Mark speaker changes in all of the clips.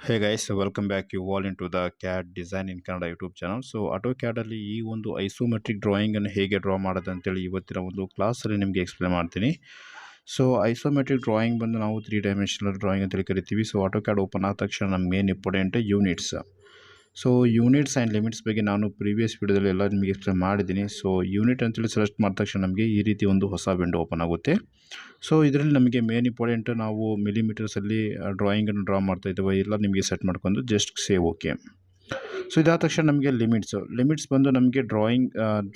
Speaker 1: Hey guys, so welcome back you all into the CAD Design in Kannada YouTube channel. So AutoCAD ಅಲ್ಲಿ ಈ ಒಂದು isometric drawing ಅನ್ನು ಹೇಗೆ draw ಮಾಡೋದು ಅಂತೇಳಿ ಇವತ್ತಿನ ಒಂದು ಕ್ಲಾಸ್ ಅಲ್ಲಿ ನಿಮಗೆ ಎಕ್ಸ್ಪ್ಲೇನ್ ಮಾಡ್ತೀನಿ. ಸೊ ಐಸೋಮೆಟ್ರಿಕ್ ಡ್ರಾಯಿಂಗ್ ಬಂದು ನಾವು 3 ಡೈಮೆನ್ಷನಲ್ ಡ್ರಾಯಿಂಗ್ ಅಂತ ಕರಿತೀವಿ. ಸೊ AutoCAD ಓಪನ್ ಆದ ತಕ್ಷಣ ನಮ್ಮ main important units. So units and limits ಬಗ್ಗೆ ನಾನು ಪ್ರೀವಿಯಸ್ ವಿಡಿಯೋದಲ್ಲಿ ಎಲ್ಲ ನಿಮಗೆ ಎಕ್ಸ್ಪ್ಲೇನ್ ಮಾಡಿದ್ದೀನಿ. ಸೊ ಯೂನಿಟ್ ಅಂತೇಳಿ ಸೆಲೆಕ್ಟ್ ಮಾಡಿದ ತಕ್ಷಣ ನಮಗೆ ಈ ರೀತಿ ಒಂದು ಹೊಸ ವಿಂಡೋ ಓಪನ್ ಆಗುತ್ತೆ. ಸೊ ಇದರಲ್ಲಿ ನಮಗೆ ಮೇನ್ ಇಂಪಾರ್ಟೆಂಟ್ ನಾವು ಮಿಲಿಮೀಟರ್ಸಲ್ಲಿ ಡ್ರಾಯಿಂಗನ್ನು ಡ್ರಾ ಮಾಡ್ತಾ ಇದ್ದೇವೆ ಎಲ್ಲ ನಿಮಗೆ ಸೆಟ್ ಮಾಡ್ಕೊಂಡು ಜಸ್ಟ್ ಸೇವ್ ಓಕೆ. ಸೊ ಇದಾದ ತಕ್ಷಣ ನಮಗೆ ಲಿಮಿಟ್ಸ್ ಬಂದು ನಮಗೆ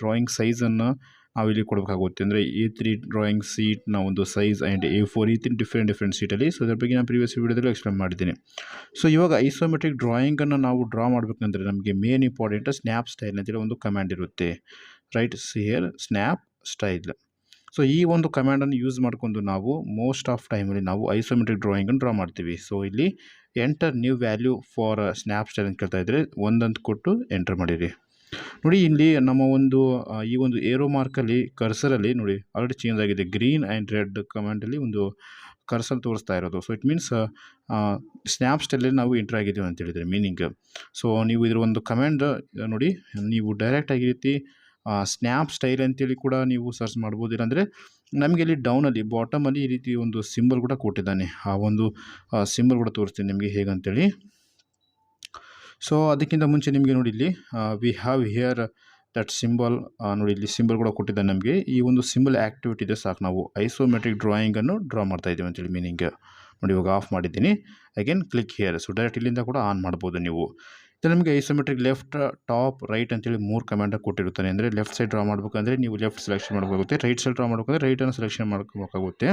Speaker 1: ಡ್ರಾಯಿಂಗ್ ಸೈಜನ್ನು ನಾವಿಲ್ಲಿ ಕೊಡಬೇಕಾಗುತ್ತೆ. ಅಂದರೆ A3 ಡ್ರಾಯಿಂಗ್ ಸೀಟ್ನ ಒಂದು ಸೈಜ್ ಆ್ಯಂಡ್ A4 ಈ ರೀತಿ ಡಿಫ್ರೆಂಟ್ ಸೀಟಲ್ಲಿ. ಸೊ ಇದ್ರ ಬಗ್ಗೆ ನಾನು ಪ್ರೀವಿಯಸ್ ವಿಡಿಯೋದಲ್ಲಿ ಎಕ್ಸ್ಪ್ಲೇನ್ ಮಾಡಿದ್ದೀನಿ. ಸೊ ಇವಾಗ ಐಸೋಮೆಟ್ರಿಕ್ ಡ್ರಾಯಿಂಗನ್ನು ನಾವು ಡ್ರಾ ಮಾಡಬೇಕಂದ್ರೆ ನಮಗೆ ಮೇನ್ ಇಂಪಾರ್ಟೆಂಟ್ ಸ್ನ್ಯಾಪ್ ಸ್ಟೈಲ್ ಅಂತೇಳಿ ಒಂದು ಕಮ್ಯಾಂಡ್ ಇರುತ್ತೆ. Right here snap style. So ಈ ಒಂದು ಕಮ್ಯಾಂಡನ್ನು ಯೂಸ್ ಮಾಡಿಕೊಂಡು ನಾವು ಮೋಸ್ಟ್ ಆಫ್ ಟೈಮಲ್ಲಿ ನಾವು ಐಸೋಮೆಟ್ರಿಕ್ ಡ್ರಾಯಿಂಗನ್ನು ಡ್ರಾ ಮಾಡ್ತೀವಿ. ಸೊ ಇಲ್ಲಿ enter new value for snap style ಅಂತ ಕೇಳ್ತಾ ಇದ್ದರೆ ಒಂದಂತ ಕೊಟ್ಟು ಎಂಟರ್ ಮಾಡಿರಿ. ನೋಡಿ ಇಲ್ಲಿ ನಮ್ಮ ಈ ಒಂದು ಏರೋ ಮಾರ್ಕಲ್ಲಿ ಕರ್ಸರಲ್ಲಿ ನೋಡಿ ಆಲ್ರೆಡಿ ಚೇಂಜ್ ಆಗಿದೆ. ಗ್ರೀನ್ ಆ್ಯಂಡ್ ರೆಡ್ ಕಮಾಂಡಲ್ಲಿ ಒಂದು ಕರ್ಸಲ್ ತೋರಿಸ್ತಾ ಇರೋದು. ಸೊ ಇಟ್ ಮೀನ್ಸ್ ಸ್ನ್ಯಾಪ್ ಸ್ಟೈಲಲ್ಲಿ ನಾವು ಎಂಟ್ರ್ ಆಗಿದ್ದೀವಿ ಅಂತ ಹೇಳಿದರೆ ಮೀನಿಂಗ್. ಸೊ ನೀವು ಇದರ ಒಂದು ಕಮೆಂಡ್ ನೋಡಿ, ನೀವು ಡೈರೆಕ್ಟಾಗಿ ಈ ರೀತಿ ಸ್ನ್ಯಾಪ್ ಸ್ಟೈಲ್ ಅಂತೇಳಿ ಕೂಡ ನೀವು ಸರ್ಚ್ ಮಾಡ್ಬೋದು. ಇಲ್ಲಾಂದರೆ ನಮಗೆ ಇಲ್ಲಿ ಡೌನಲ್ಲಿ ಬಾಟಮಲ್ಲಿ ಈ ರೀತಿ ಒಂದು ಸಿಂಬಲ್ ಕೂಡ ಕೊಟ್ಟಿದ್ದಾನೆ. ಆ ಒಂದು ಸಿಂಬಲ್ ಕೂಡ ತೋರಿಸ್ತೀನಿ ನಿಮಗೆ ಹೇಗಂತೇಳಿ. ಸೊ ಅದಕ್ಕಿಂತ ಮುಂಚೆ ನಿಮಗೆ ನೋಡಿ ಇಲ್ಲಿ we have here that symbol. ನೋಡಿ ಇಲ್ಲಿ ಸಿಂಬಲ್ ಕೂಡ ಕೊಟ್ಟಿದ್ದಾನೆ ನಮಗೆ. ಈ ಒಂದು ಸಿಂಬಲ್ ಆ್ಯಕ್ಟಿವಿಟಿ ಇದೆ ಸಾಕು, ನಾವು ಐಸೋಮೆಟ್ರಿಕ್ ಡ್ರಾಯಿಂಗನ್ನು ಡ್ರಾ ಮಾಡ್ತಾ ಇದ್ದೀವಿ ಅಂತೇಳಿ ಮೀನಿಂಗ್. ನೋಡಿ ಇವಾಗ ಆಫ್ ಮಾಡಿದ್ದೀನಿ. Again click here. So direct ಇಲ್ಲಿಂದ ಕೂಡ ಆನ್ ಮಾಡ್ಬೋದು ನೀವು. ಇದು ನಮಗೆ ಐಸೋಮೆಟ್ರಿಕ್ ಲೆಫ್ಟ್, ಟಾಪ್, ರೈಟ್ ಅಂತೇಳಿ 3 ಕಮಾಂಡ್ ಕೊಟ್ಟಿರ್ತಾನೆ. ಅಂದರೆ ಲೆಫ್ಟ್ ಸೈಡ್ ಡ್ರಾ ಮಾಡಬೇಕಂದ್ರೆ ನೀವು ಲೆಫ್ಟ್ ಸೆಲೆಕ್ಷನ್ ಮಾಡಬೇಕಾಗುತ್ತೆ, ರೈಟ್ ಸೈಡ್ ಡ್ರಾ ಮಾಡಬೇಕಂದ್ರೆ ರೈಟನ್ನು ಸೆಲೆಕ್ಷನ್ ಮಾಡ್ಕೋಬೇಕಾಗುತ್ತೆ.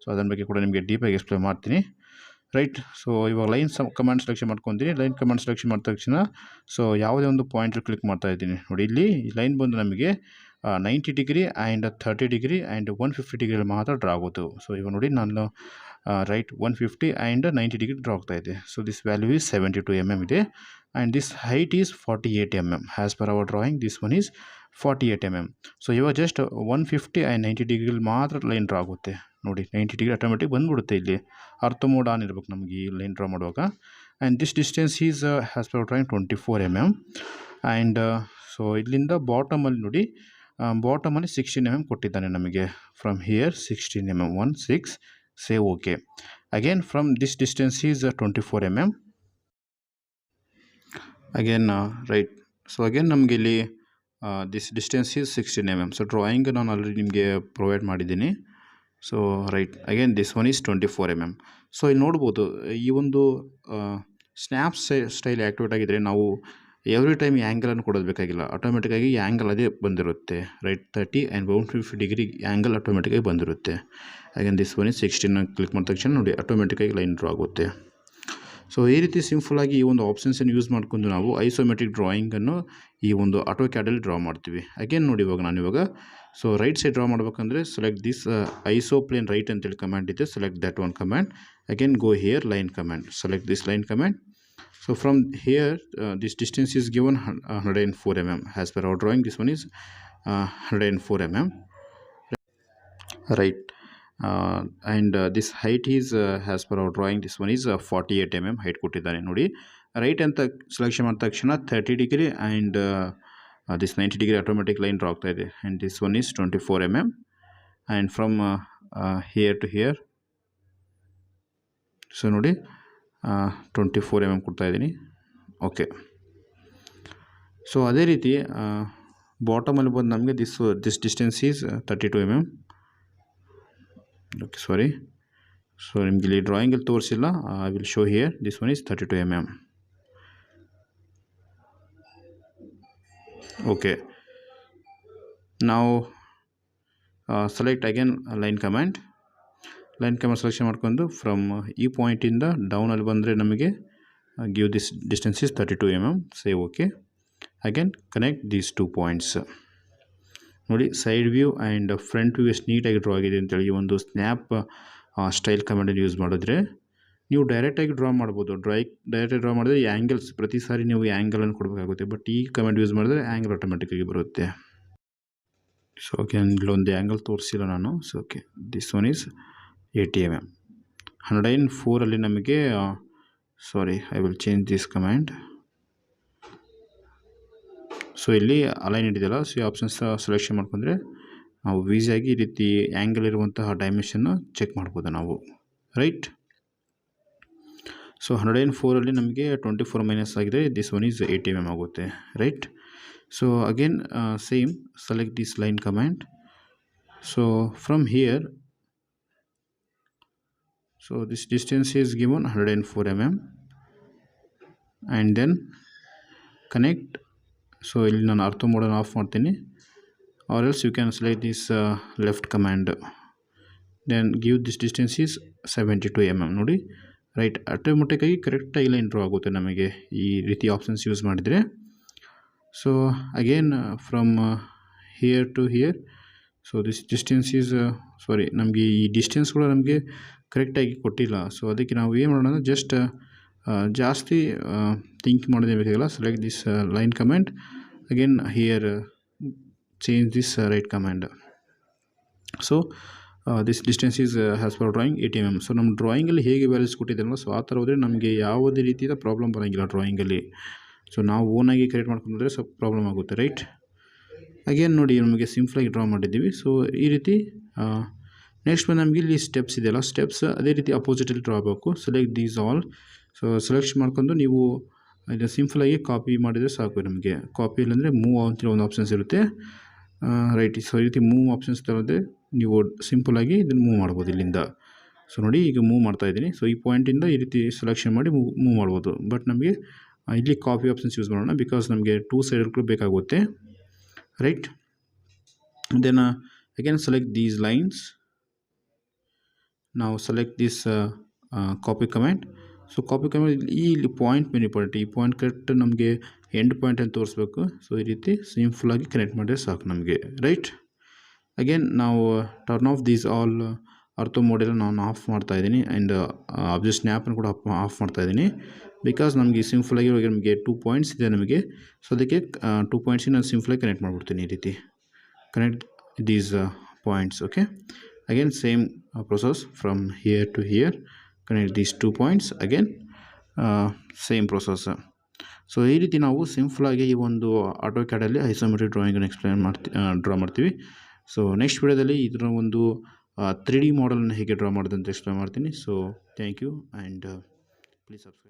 Speaker 1: ಸೊ ಅದರ ಬಗ್ಗೆ ಕೂಡ ನಿಮಗೆ ಡೀಪಾಗಿ ಎಕ್ಸ್ಪ್ಲೇನ್ ಮಾಡ್ತೀನಿ. ರೈಟ್. ಸೊ ಇವಾಗ ಲೈನ್ ಕಮಾಂಡ್ ಸೆಲೆಕ್ಷನ್ ಮಾಡ್ಕೊತೀನಿ. ಲೈನ್ ಕಮಾಂಡ್ ಸೆಲೆಕ್ಷನ್ ಮಾಡಿದ ತಕ್ಷಣ ಸೊ ಯಾವುದೇ ಒಂದು ಪಾಯಿಂಟಲ್ಲಿ ಕ್ಲಿಕ್ ಮಾಡ್ತಾ ಇದ್ದೀನಿ. ನೋಡಿ ಇಲ್ಲಿ ಲೈನ್ ಬಂದು ನಮಗೆ 90 ಡಿಗ್ರಿ ಆ್ಯಂಡ್ 30 ಡಿಗ್ರಿ ಆ್ಯಂಡ್ 150 ಡಿಗ್ರಿಯಲ್ಲಿ ಮಾತ್ರ ಡ್ರಾ ಆಗೋದು. ಸೊ ಇವಾಗ ನೋಡಿ ನಾನು ರೈಟ್ 150 ಆ್ಯಂಡ್ 90 ಡಿಗ್ರಿ ಡ್ರಾ ಆಗ್ತಾ ಇದೆ. So this value is 72 mm ಇದೆ. And this height is 48 mm. As per our drawing this one is 48 mm. So ಇವಾಗ ಜಸ್ಟ್ 150 ಆ್ಯಂಡ್ 90 ಡಿಗ್ರಿಲಿ ಮಾತ್ರ ಲೈನ್ ಡ್ರಾ ಆಗುತ್ತೆ. ನೋಡಿ 90 ಡಿಗ್ರಿ ಆಟೋಮೆಟಿಕ್ ಬಂದುಬಿಡುತ್ತೆ. ಇಲ್ಲಿ ಅರ್ಥ ಮೋಡ್ ಆನ್ ಇರಬೇಕು ನಮಗೆ ಈ ಲೈನ್ ಡ್ರಾ ಮಾಡುವಾಗ. And this distance is as per drawing 24 mm. And so ಇಲ್ಲಿಂದ ಬಾಟಮಲ್ಲಿ ನೋಡಿ, ಬಾಟಮಲ್ಲಿ 16 mm ಕೊಟ್ಟಿದ್ದಾನೆ ನಮಗೆ. From here 16 mm 16 save okay. Again from this distance is 24 mm. Again right. So again ನಮಗೆ ಇಲ್ಲಿ this distance is 16 mm. So drawing ನಾನು already ನಿಮಗೆ provide ಮಾಡಿದ್ದೀನಿ. So right again this one is 24 mm. So ಇಲ್ಲಿ ನೋಡ್ಬೋದು ಈ ಒಂದು snap style activate ಆಗಿದ್ದರೆ ನಾವು ಎವ್ರಿ ಟೈಮ್ ಈ ಆ್ಯಂಗಲನ್ನು ಕೊಡೋದು ಬೇಕಾಗಿಲ್ಲ. ಆಟೋಮೆಟಿಕ್ಕಾಗಿ ಈ ಆ್ಯಂಗಲ್ ಅದೇ ಬಂದಿರುತ್ತೆ. ರೈಟ್ 30 ಆ್ಯಂಡ್ 150 ಡಿಗ್ರಿ ಆ್ಯಂಗಲ್ ಆಟೋಮೆಟಿಕ್ಕಾಗಿ ಬಂದಿರುತ್ತೆ. Again this one is 16 click ಮಾಡಿದ ತಕ್ಷಣ ನೋಡಿ ಆಟೋಮೆಟಿಕ್ಕಾಗಿ ಲೈನ್ ಡ್ರಾ ಆಗುತ್ತೆ. ಸೊ ಈ ರೀತಿ ಸಿಂಪಲಾಗಿ ಈ ಒಂದು ಆಪ್ಷನ್ಸನ್ನು ಯೂಸ್ ಮಾಡ್ಕೊಂಡು ನಾವು ಐಸೋಮೆಟ್ರಿಕ್ ಡ್ರಾಯಿಂಗನ್ನು ಈ ಒಂದು ಆಟೋಕ್ಯಾಡಲ್ಲಿ ಡ್ರಾ ಮಾಡ್ತೀವಿ. ಅಗೇನ್ ನೋಡಿ ಇವಾಗ ಸೊ ರೈಟ್ ಸೈಡ್ ಡ್ರಾ ಮಾಡಬೇಕಂದ್ರೆ select this isoplane right ಅಂತೇಳಿ ಕಮ್ಯಾಂಡ್ ಇದೆ. Select that one command. Again go here line command. Select this line command. So from here this distance is given 104 mm. As per our drawing this one is 104 mm. Right. And this height is as per our drawing this one is 48 mm height ಕೊಟ್ಟಿದ್ದಾನೆ ನೋಡಿ. Right ಅಂತ selection ಮಾಡಿದ ತಕ್ಷಣ 30 degree and this 90 degree automatic line draw ಆಗ್ತಾ ಇದೆ. And this one is 24 mm. And from here to here so ನೋಡಿ 24 mm ಕೊಡ್ತಾ ಇದ್ದೀನಿ. ಓಕೆ. ಸೊ ಅದೇ ರೀತಿ ಬಾಟಮಲ್ಲಿ ಬಂದು ನಮಗೆ this distance is 32 mm. Okay sorry. So ನಿಮಗೆ ಇಲ್ಲಿ ಡ್ರಾಯಿಂಗಲ್ಲಿ ತೋರಿಸಿಲ್ಲ. I will show here this one is 32 mm. Okay. ನಾವು select again line command selection ಮಾಡ್ಕೊಂಡು ಫ್ರಮ್ ಈ ಪಾಯಿಂಟಿಂದ ಡೌನಲ್ಲಿ ಬಂದರೆ ನಮಗೆ give this distance is 32 mm. Save okay. Again connect these 2 points. ನೋಡಿ side view and front view ಎಷ್ಟು ನೀಟಾಗಿ ಡ್ರಾ ಆಗಿದೆ ಅಂತೇಳಿ ಈ ಒಂದು ಸ್ನ್ಯಾಪ್ ಸ್ಟೈಲ್ ಕಮಾಂಡನ್ನು ಯೂಸ್ ಮಾಡಿದ್ರೆ ನೀವು ಡೈರೆಕ್ಟಾಗಿ ಡ್ರಾ ಮಾಡ್ಬೋದು. ಡೈರೆಕ್ಟಾಗಿ ಡ್ರಾ ಮಾಡಿದ್ರೆ ಈ ಆ್ಯಂಗಲ್ಸ್ ಪ್ರತಿ ಸಾರಿ ನೀವು ಈ ಆ್ಯಂಗಲನ್ನು ಕೊಡಬೇಕಾಗುತ್ತೆ. ಬಟ್ ಈ ಕಮಾಂಡ್ ಯೂಸ್ ಮಾಡಿದ್ರೆ ಆ್ಯಂಗಲ್ ಆಟೋಮೆಟಿಕ್ಕಾಗಿ ಬರುತ್ತೆ. ಸೊ ಓಕೆ, ಇಲ್ಲೊಂದು ಆ್ಯಂಗಲ್ ತೋರಿಸಿಲ್ಲ ನಾನು. So okay, this one is 80 mm. 104 ನಮಗೆ sorry, I will change this command. So ಇಲ್ಲಿ ಅಲೈನ್ ಇದೆಯಲ್ಲ, ಸೊ ಈ ಆಪ್ಷನ್ಸ್ ಸೆಲೆಕ್ಷನ್ ಮಾಡ್ಕೊಂಡ್ರೆ ನಾವು ಈಸಿಯಾಗಿ ಈ ರೀತಿ ಆ್ಯಂಗಲ್ ಇರುವಂತಹ ಡೈಮೆನ್ಷನ್ನ ಚೆಕ್ ಮಾಡ್ಬೋದು ನಾವು, ರೈಟ್. ಸೊ 104ಅಲ್ಲಿ ನಮಗೆ 24 ಮೈನಸ್ ಆಗಿದೆ, ದಿಸ್ ಒನ್ ಈಸ್ 80 mm ಆಗುತ್ತೆ, right. So again same, select this line command. So from here, so this distance is given 104 mm and then connect. So ಇಲ್ಲಿ ನಾನು ಆರ್ಥೋ ಮೋಡನ್ನು off ಮಾಡ್ತೀನಿ, or else you can select this left command, then give this distance is 72 mm. ನೋಡಿ, right, ಆಟೋಮೆಟಿಕ್ಕಾಗಿ ಕರೆಕ್ಟಾಗಿ line draw ಆಗುತ್ತೆ ನಮಗೆ ಈ ರೀತಿ ಆಪ್ಷನ್ಸ್ ಯೂಸ್ ಮಾಡಿದರೆ. So again from here to here, so this distance is sorry, ನಮಗೆ ಈ ಡಿಸ್ಟೆನ್ಸ್ಗಳು ನಮಗೆ ಕರೆಕ್ಟಾಗಿ ಕೊಟ್ಟಿಲ್ಲ. ಸೊ ಅದಕ್ಕೆ ನಾವು ಏನು ಮಾಡೋಣ ಅಂದರೆ ಜಸ್ಟ್ ಜಾಸ್ತಿ ಥಿಂಕ್ ಮಾಡೋದೇ ಬೇಕಾಗಿಲ್ಲ. Select this line command, again here change this right command. So this distance is has per drawing 80 mm. So ನಮ್ಮ ಡ್ರಾಯಿಂಗಲ್ಲಿ ಹೇಗೆ ವ್ಯಾಲ್ಯೂಸ್ ಕೊಟ್ಟಿದ್ದಾರಲ್ಲ, ಸೊ ಆ ಥರ ಹೋದರೆ ನಮಗೆ ಯಾವುದೇ ರೀತಿಯ ಪ್ರಾಬ್ಲಮ್ ಬರೋಂಗಿಲ್ಲ ಡ್ರಾಯಿಂಗಲ್ಲಿ. ಸೊ ನಾವು ಓನಾಗಿ ಕ್ರಿಯೇಟ್ ಮಾಡ್ಕೊಂಡ್ರೆ ಸ್ವಲ್ಪ ಪ್ರಾಬ್ಲಮ್ ಆಗುತ್ತೆ, ರೈಟ್. ಅಗೇನ್ ನೋಡಿ, ನಮಗೆ ಸಿಂಪಲಾಗಿ ಡ್ರಾ ಮಾಡಿದ್ದೀವಿ. ಸೊ ಈ ರೀತಿ ನೆಕ್ಸ್ಟ್ ನಮಗೆ ಇಲ್ಲಿ ಸ್ಟೆಪ್ಸ್ ಇದೆಯಲ್ಲ, ಸ್ಟೆಪ್ಸ್ ಅದೇ ರೀತಿ ಅಪೋಸಿಟಲ್ಲಿ ಡ್ರಾ ಆಗಬೇಕು. Select these all. So select ಮಾಡ್ಕೊಂಡು ನೀವು ಇದು ಸಿಂಪಲಾಗಿ ಕಾಪಿ ಮಾಡಿದರೆ ಸಾಕು ನಮಗೆ. ಕಾಪಿ ಇಲ್ಲಾಂದರೆ ಮೂವ್ ಅಂತ ಒಂದು ಆಪ್ಷನ್ಸ್ ಇರುತ್ತೆ, ರೈಟ್. ಸೊ ಈ ರೀತಿ ಮೂವ್ ಆಪ್ಷನ್ಸ್ ತರೋದೇ ನೀವು ಸಿಂಪಲಾಗಿ ಇದನ್ನು ಮೂವ್ ಮಾಡ್ಬೋದು ಇಲ್ಲಿಂದ. ಸೊ ನೋಡಿ, ಈಗ ಮೂವ್ ಮಾಡ್ತಾ ಇದ್ದೀನಿ. ಸೊ ಈ ಪಾಯಿಂಟಿಂದ ಈ ರೀತಿ ಸೆಲೆಕ್ಷನ್ ಮಾಡಿ ಮೂವ್ ಮಾಡ್ಬೋದು. ಬಟ್ ನಮಗೆ ಇಲ್ಲಿ ಕಾಪಿ ಆಪ್ಷನ್ಸ್ ಯೂಸ್ ಮಾಡೋಣ, ಬಿಕಾಸ್ ನಮಗೆ 2 ಸೈಡ್ಗಳು ಬೇಕಾಗುತ್ತೆ, right. Then again select these lines. ನಾವು select this copy command. So copy command ಇಲ್ಲಿ ಪಾಯಿಂಟ್ ಮೇಲೆ ಇಂಪಾರ್ಟೆಂಟ್, ಈ ಪಾಯಿಂಟ್ ಕರೆಕ್ಟ್ ನಮಗೆ ಎಂಡ್ ಪಾಯಿಂಟ್ ಅಂತ ತೋರಿಸ್ಬೇಕು. ಸೊ ಈ ರೀತಿ ಸಿಂಪಲಾಗಿ ಕನೆಕ್ಟ್ ಮಾಡಿದ್ರೆ ಸಾಕು ನಮಗೆ, ರೈಟ್. ಅಗೇನ್ ನಾವು ಟರ್ನ್ ಆಫ್ ದೀಸ್ ಆಲ್ ಅರ್ಥೋ ಮೋಡೆಲ್ಲ ನಾನು ಆಫ್ ಮಾಡ್ತಾ ಇದ್ದೀನಿ, ಆ್ಯಂಡ್ ಆಬ್ಜೆಕ್ಟ್ ಸ್ನ್ಯಾಪನ್ನು ಕೂಡ ಆಫ್ ಮಾಡ್ತಾ ಇದ್ದೀನಿ. ಬಿಕಾಸ್ ನಮಗೆ ಸಿಂಪಲಾಗಿ ನಮಗೆ 2 ಪಾಯಿಂಟ್ಸ್ ಇದೆ ನಮಗೆ. ಸೊ ಅದಕ್ಕೆ 2 ಪಾಯಿಂಟ್ಸಿಗೆ ನಾನು ಸಿಂಪಲಾಗಿ ಕನೆಕ್ಟ್ ಮಾಡಿಬಿಡ್ತೀನಿ. ಈ ರೀತಿ connect these points, okay. Again same process from here to here, connect these 2 points, again same process. So ಈ ರೀತಿ ನಾವು ಸಿಂಪಲಾಗಿ ಈ ಒಂದು ಆಟೋಕ್ಯಾಡಲ್ಲಿ ಐಸೋಮೆಟ್ರಿಕ್ ಡ್ರಾಯಿಂಗನ್ನು ಡ್ರಾ ಮಾಡ್ತೀವಿ. ಸೊ ನೆಕ್ಸ್ಟ್ ವಿಡಿಯೋದಲ್ಲಿ ಇದರ ಒಂದು 3D ಮಾಡೆಲನ್ನು ಹೇಗೆ ಡ್ರಾ ಮಾಡೋದು ಅಂತ ಎಕ್ಸ್ಪ್ಲೇನ್ ಮಾಡ್ತೀನಿ. So thank you, and please subscribe.